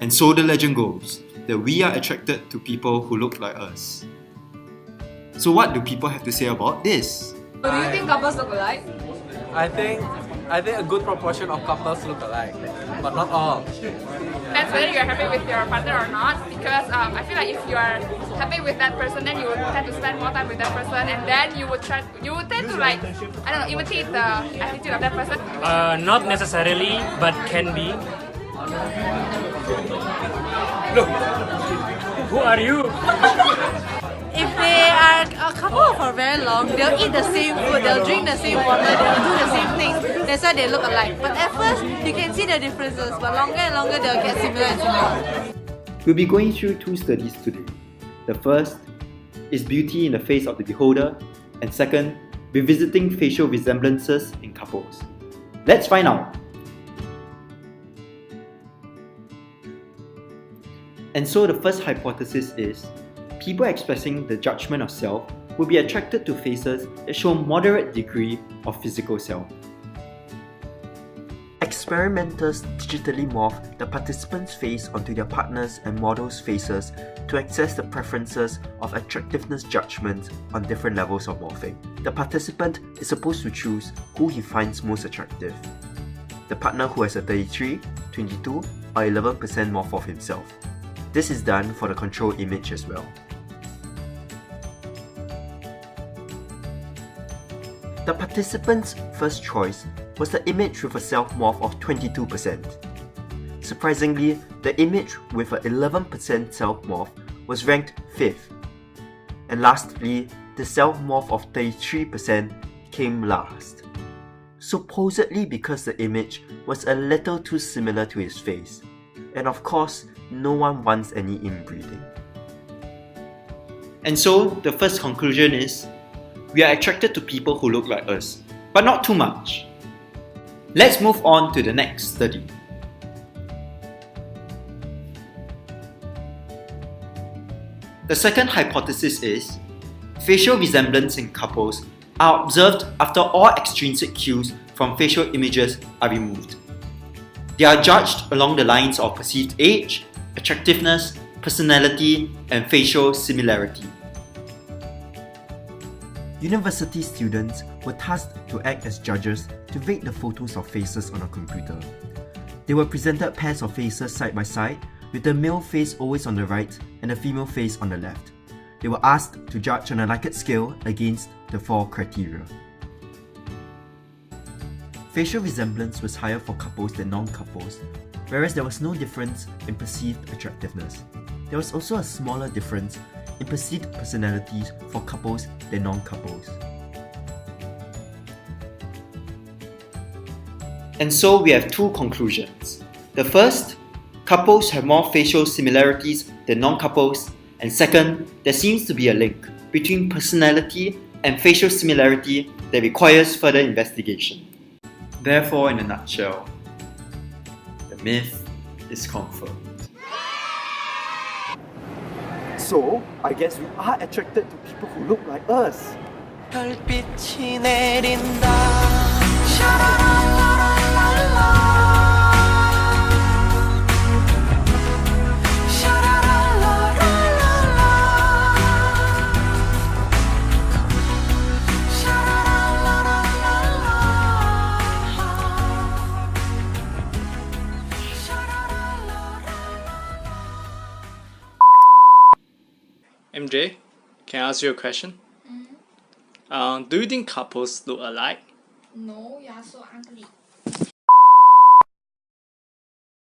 And so the legend goes that we are attracted to people who look like us. So what do people have to say about this? Do you think couples look alike? I think a good proportion of couples look alike, but not all. That's whether you're happy with your partner or not, because I feel like if you are happy with that person, then you would tend to spend more time with that person, and then you would tend to, like, I don't know, imitate the attitude of that person. Not necessarily, but can be. Look, who are you? If they are a couple for very long, they'll eat the same food, they'll drink the same water, they'll do the same things. That's why they look alike. But at first, you can see the differences, but longer and longer they'll get similar and similar. We'll be going through two studies today. The first is beauty in the face of the beholder, and second, revisiting facial resemblances in couples. Let's find out! And so the first hypothesis is, people expressing the judgment of self will be attracted to faces that show moderate degree of physical self. Experimenters digitally morph the participants' face onto their partners' and models' faces to access the preferences of attractiveness judgments on different levels of morphing. The participant is supposed to choose who he finds most attractive. The partner who has a 33, 22, or 11% morph of himself. This is done for the control image as well. The participant's first choice was the image with a self-morph of 22%. Surprisingly, the image with an 11% self-morph was ranked 5th. And lastly, the self-morph of 33% came last. Supposedly because the image was a little too similar to his face. And of course, no one wants any inbreeding. And so, the first conclusion is, we are attracted to people who look like us, but not too much. Let's move on to the next study. The second hypothesis is, facial resemblance in couples are observed after all extrinsic cues from facial images are removed. They are judged along the lines of perceived age, attractiveness, personality, and facial similarity. University students were tasked to act as judges to rate the photos of faces on a computer. They were presented pairs of faces side by side, with the male face always on the right and the female face on the left. They were asked to judge on a Likert scale against the 4 criteria. Facial resemblance was higher for couples than non-couples, whereas there was no difference in perceived attractiveness. There was also a smaller difference in perceived personalities for couples than non-couples. And so we have two conclusions. The first, couples have more facial similarities than non-couples, and second, there seems to be a link between personality and facial similarity that requires further investigation. Therefore, in a nutshell, the myth is confirmed. So, I guess we are attracted to people who look like us. 별빛이 내린다. MJ, can I ask you a question? Do you think couples look alike? No, you are so ugly.